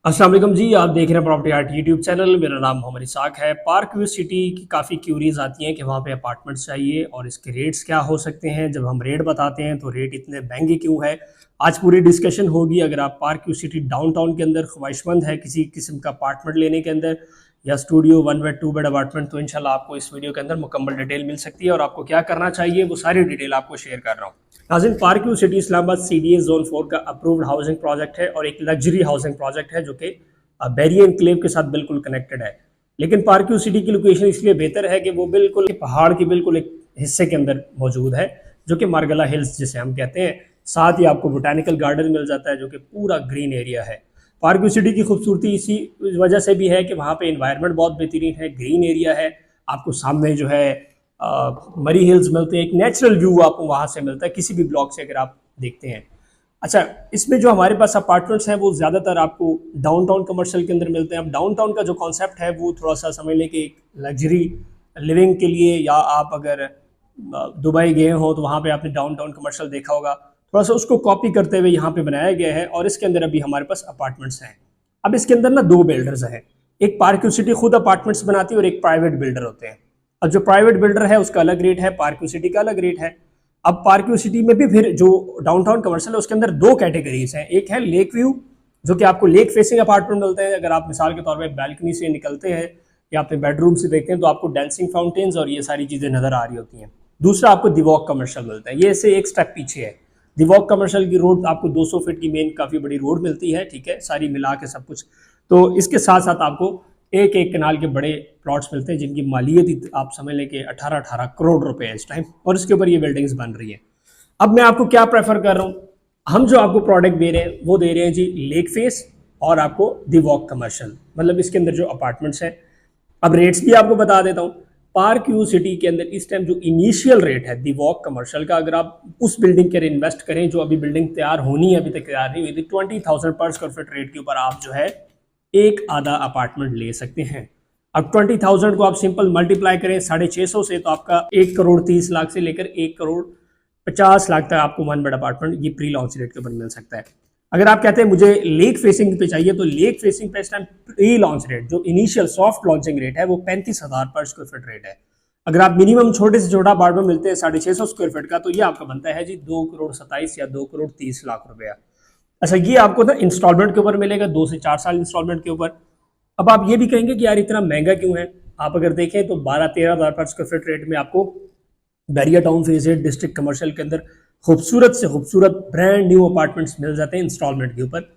अस्सलाम वालेकुम जी। आप देख रहे हैं प्रॉपर्टी आर्ट यूट्यूब चैनल। मेरा नाम मोहम्मद इसाक है। पार्क व्यू सिटी की काफ़ी क्यूरीज आती हैं कि वहाँ पे अपार्टमेंट्स चाहिए और इसके रेट्स क्या हो सकते हैं। जब हम रेट बताते हैं तो रेट इतने महंगे क्यों है, आज पूरी डिस्कशन होगी। अगर आप पार्क व्यू सिटी डाउनटाउन के अंदर ख्वाहिशमंद है किसी किस्म का अपार्टमेंट लेने के अंदर या स्टूडियो 1 बेड 2 बेड अपार्टमेंट, तो इंशाल्लाह आपको इस वीडियो के अंदर मुकम्मल डिटेल मिल सकती है और आपको क्या करना चाहिए वो सारी डिटेल आपको शेयर कर रहा हूँ। नाज़रीन, park view city Islamabad CDA zone 4 का अप्रूव्ड हाउसिंग प्रोजेक्ट है और एक लग्जरी हाउसिंग प्रोजेक्ट है जो कि बैरियर एनक्लेव के साथ बिल्कुल कनेक्टेड है। लेकिन पार्क व्यू सिटी की लोकेशन इसलिए बेहतर है कि वो बिल्कुल पहाड़ के बिल्कुल एक हिस्से के अंदर मौजूद है जो कि मार्गला हिल्स जिसे हम कहते हैं। साथ ही आपको बोटानिकल गार्डन मिल जाता है जो कि पूरा ग्रीन एरिया है। पार्क व्यू सिटी की खूबसूरती इसी वजह से भी है कि वहाँ पे इन्वायरमेंट बहुत बेहतरीन है, ग्रीन एरिया है। आपको सामने जो है मरी हिल्स मिलते हैं, एक नेचुरल व्यू आपको वहाँ से मिलता है किसी भी ब्लॉक से अगर आप देखते हैं। अच्छा, इसमें जो हमारे पास अपार्टमेंट्स हैं वो ज़्यादातर आपको डाउनटाउन कमर्शियल के अंदर मिलते हैं। अब डाउनटाउन का जो कॉन्सेप्ट है वो थोड़ा सा समझ लें कि एक लग्जरी लिविंग के लिए, या आप अगर दुबई गए हो तो वहाँ पे आपने डाउनटाउन कमर्शियल देखा होगा, थोड़ा सा उसको कॉपी करते हुए यहाँ पे बनाया गया है और इसके अंदर अभी हमारे पास अपार्टमेंट्स हैं। अब इसके अंदर ना दो बिल्डर्स हैं, एक पार्क व्यू सिटी खुद अपार्टमेंट्स बनाती है और एक प्राइवेट बिल्डर होते हैं। अब जो प्राइवेट बिल्डर है उसका अलग रेट है, पार्क व्यू सिटी का अलग रेट है। अब पार्क व्यू सिटी में भी फिर जो डाउनटाउन कमर्शियल है उसके अंदर दो कैटेगरीज हैं। एक है लेक व्यू जो कि आपको लेक फेसिंग अपार्टमेंट मिलते हैं। अगर आप मिसाल के तौर पे बैल्कनी से निकलते हैं या अपने बेडरूम से देखते हैं तो आपको डांसिंग फाउंटेन्स और ये सारी चीज़ें नज़र आ रही होती हैं। दूसरा आपको दिवॉक कमर्शियल मिलता है, ये इससे एक स्टेप पीछे है। दिवॉक कमर्शियल की रोड आपको 200 फीट की मेन काफ़ी बड़ी रोड मिलती है, ठीक है, सारी मिला के सब कुछ। तो इसके साथ साथ आपको एक एक कनाल के बड़े प्लॉट्स मिलते हैं जिनकी मालियत आप समझ लें कि 18-18 करोड़ रुपए है इस टाइम, और इसके ऊपर ये बिल्डिंग्स बन रही है। अब मैं आपको क्या प्रेफर कर रहा हूँ, हम जो आपको प्रोडक्ट दे रहे हैं वो दे रहे हैं जी लेक फेस और आपको दी वॉक कमर्शियल, मतलब इसके अंदर जो अपार्टमेंट्स हैं। अब रेट्स भी आपको बता देता हूँ। पार्क व्यू सिटी के अंदर इस टाइम जो इनिशियल रेट है दी वॉक कमर्शियल का, अगर आप उस बिल्डिंग के इन्वेस्ट करें जो अभी बिल्डिंग तैयार होनी है, अभी तक तैयार नहीं हुई थी, 20,000 पर स्क्वायर फीट रेट के ऊपर आप जो है एक आधा अपार्टमेंट ले सकते हैं। अब 20,000 को आप सिंपल मल्टीप्लाई करें 650 से, तो आपका 1 करोड़ 30 लाख से लेकर 1 करोड़ 50 लाख तक आपको 1 बेड अपार्टमेंट ये प्री लॉन्च रेट के ऊपर मिल सकता है। अगर आप कहते हैं मुझे लेक फेसिंग पे चाहिए तो लेक फेसिंग पे इस टाइम प्री लॉन्च रेट जो इनिशियल सॉफ्ट लॉन्चिंग रेट है वो 35,000 पर स्क्वायर फीट रेट है। अगर आप मिनिमम छोटे से छोटा अपार्टमेंट मिलते हैं 650 स्क्वायर फीट का, तो ये आपका बनता है जी 2 करोड़ 27 या 2 करोड़ 30 लाख रुपया। अच्छा, ये आपको ना इंस्टॉलमेंट के ऊपर मिलेगा, 2 से 4 साल इंस्टॉलमेंट के ऊपर। अब आप ये भी कहेंगे कि यार इतना महंगा क्यों है। आप अगर देखें तो 12-13 हज़ार पर स्क्वायर फीट रेट में आपको Bahria town phase 8 district commercial के अंदर खूबसूरत से खूबसूरत ब्रांड न्यू अपार्टमेंट्स मिल जाते हैं इंस्टॉलमेंट के ऊपर।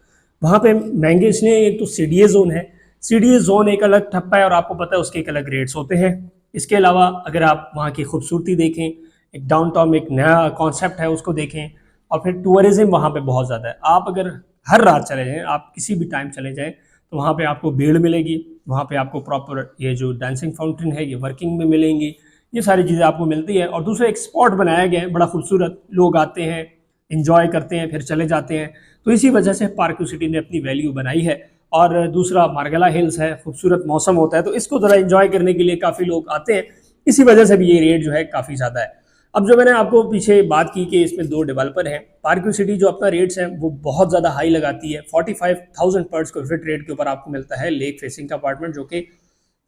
वहाँ पे महंगे इसलिए, एक तो CDA जोन है, CDA जोन एक अलग ठप्पा है और आपको पता है उसके एक अलग रेट्स होते हैं। इसके अलावा अगर आप वहाँ की खूबसूरती देखें, एक डाउनटाउन एक नया कॉन्सेप्ट है उसको देखें, और फिर टूरिज्म वहाँ पे बहुत ज़्यादा है। आप अगर हर रात चले जाएँ, आप किसी भी टाइम चले जाएँ, तो वहाँ पे आपको भीड़ मिलेगी। वहाँ पे आपको प्रॉपर ये जो डांसिंग फाउंटेन है ये वर्किंग में मिलेंगी, ये सारी चीज़ें आपको मिलती है। और दूसरा एक स्पॉट बनाया गया है बड़ा खूबसूरत, लोग आते हैं, इंजॉय करते हैं, फिर चले जाते हैं। तो इसी वजह से पार्क व्यू सिटी ने अपनी वैल्यू बनाई है। और दूसरा मार्गला हिल्स है, खूबसूरत मौसम होता है, तो इसको ज़रा इंजॉय करने के लिए काफ़ी लोग आते हैं। इसी वजह से भी ये रेट जो है काफ़ी ज़्यादा है। अब जो मैंने आपको पीछे बात की कि इसमें दो डेवलपर हैं, पार्क व्यू सिटी जो अपना रेट्स है वो बहुत ज़्यादा हाई लगाती है। 45,000 पर स्क्वायर फीट रेट के ऊपर आपको मिलता है लेक फेसिंग का अपार्टमेंट जो कि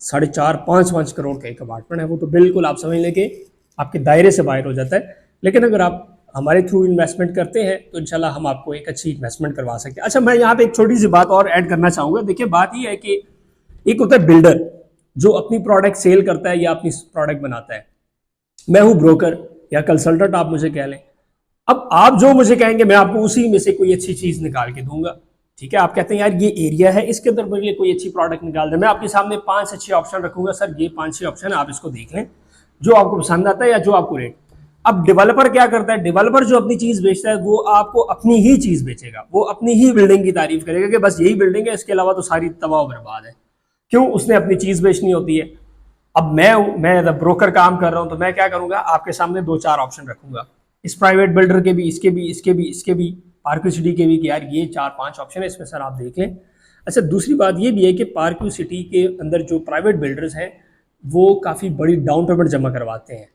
4.5-5 करोड़ का एक अपार्टमेंट है। वो तो बिल्कुल आप समझ लें कि आपके दायरे से बाहर हो जाता है। लेकिन अगर आप हमारे थ्रू इन्वेस्टमेंट करते हैं तो इंशाल्लाह हम आपको एक अच्छी इन्वेस्टमेंट करवा सकते हैं। अच्छा, मैं यहाँ पे एक छोटी सी बात और ऐड करना चाहूँगा। देखिए, बात ये है कि एक होता है बिल्डर जो अपनी प्रोडक्ट सेल करता है या अपनी प्रोडक्ट बनाता है, मैं हूँ ब्रोकर या कंसल्टेंट आप मुझे कह लें। अब आप जो मुझे कहेंगे मैं आपको उसी में से कोई अच्छी चीज़ निकाल के दूंगा, ठीक है। आप कहते हैं यार ये एरिया है, इसके अंदर मेरे लिए कोई अच्छी प्रोडक्ट निकाल दे, मैं आपके सामने 5 अच्छे ऑप्शन रखूंगा, सर ये 5-6 ऑप्शन आप इसको देख लें, जो आपको पसंद आता है या जो आपको रेट। अब डेवलपर क्या करता है, डेवलपर जो अपनी चीज़ बेचता है वो आपको अपनी ही चीज़ बेचेगा, वो अपनी ही बिल्डिंग की तारीफ करेगा कि बस यही बिल्डिंग है, इसके अलावा तो सारी तबाह बर्बाद है। क्यों? उसने अपनी चीज़ बेचनी होती है। अब मैं एज ब्रोकर काम कर रहा हूं, तो मैं क्या करूंगा, आपके सामने 2-4 ऑप्शन रखूंगा, इस प्राइवेट बिल्डर के भी, इसके भी, इसके भी, इसके भी, पार्क व्यू सिटी के भी, कि यार ये 4-5 ऑप्शन है, इसमें सर आप देख लें। अच्छा, दूसरी बात ये भी है कि पार्क व्यू सिटी के अंदर जो प्राइवेट बिल्डर्स हैं वो काफ़ी बड़ी डाउन पेमेंट जमा करवाते हैं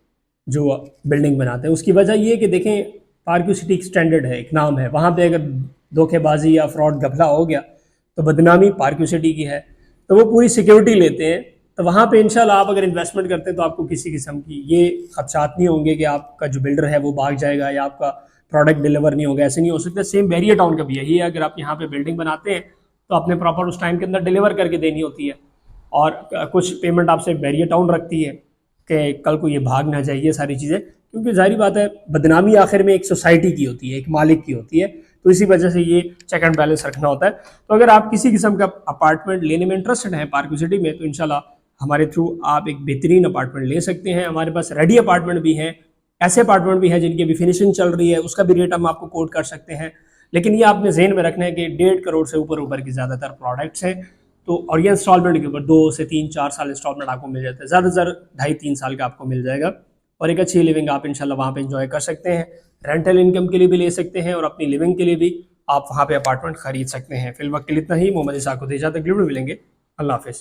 जो बिल्डिंग बनाते हैं। उसकी वजह ये है कि देखें, पार्क व्यू सिटी एक स्टैंडर्ड है, एक नाम है, वहाँ पे अगर धोखेबाजी या फ्रॉड घपला हो गया तो बदनामी पार्क सिटी की है, तो वो पूरी सिक्योरिटी लेते हैं। तो वहाँ पे इंशाल्लाह आप अगर इन्वेस्टमेंट करते हैं तो आपको किसी किस्म की ये खदशात नहीं होंगे कि आपका जो बिल्डर है वो भाग जाएगा या आपका प्रोडक्ट डिलीवर नहीं होगा, ऐसे नहीं हो सकता। सेम बैरियर टाउन का भी यही है, अगर आप यहाँ पे बिल्डिंग बनाते हैं तो आपने प्रॉपर उस टाइम के अंदर डिलीवर करके देनी होती है, और कुछ पेमेंट आपसे बैरियर टाउन रखती है कि कल को ये भाग ना जाए, ये सारी चीज़ें, क्योंकि जाहिर बात है बदनामी आखिर में एक सोसाइटी की होती है, एक मालिक की होती है, तो इसी वजह से ये चेक एंड बैलेंस रखना होता है। तो अगर आप किसी किस्म का अपार्टमेंट लेने में इंटरेस्टेड हैं पार्क सिटी में, तो इंशाल्लाह हमारे थ्रू आप एक बेहतरीन अपार्टमेंट ले सकते हैं। हमारे पास रेडी अपार्टमेंट भी हैं, ऐसे अपार्टमेंट भी हैं जिनकी अभी फिनिशिंग चल रही है, उसका भी रेट हम आपको कोट कर सकते हैं। लेकिन ये आपने जहन में रखना है कि 1.5 करोड़ से ऊपर की ज़्यादातर प्रोडक्ट्स हैं, तो और ये इंस्टॉलमेंट के ऊपर 2 से 3-4 साल इंस्टॉलमेंट आपको मिल जाता है, ज़्यादा से ज़्यादा 2.5-3 साल का आपको मिल जाएगा, और एक अच्छी लिविंग आप इंशाल्लाह वहाँ पे एंजॉय कर सकते हैं। रेंटल इनकम के लिए भी ले सकते हैं और अपनी लिविंग के लिए भी आप वहाँ पे अपार्टमेंट खरीद सकते हैं। फिल वक्त के लिए इतना ही। मोहम्मद इसाक को इजाज़त, अगली वीडियो मिलेंगे। अल्लाह हाफिज़।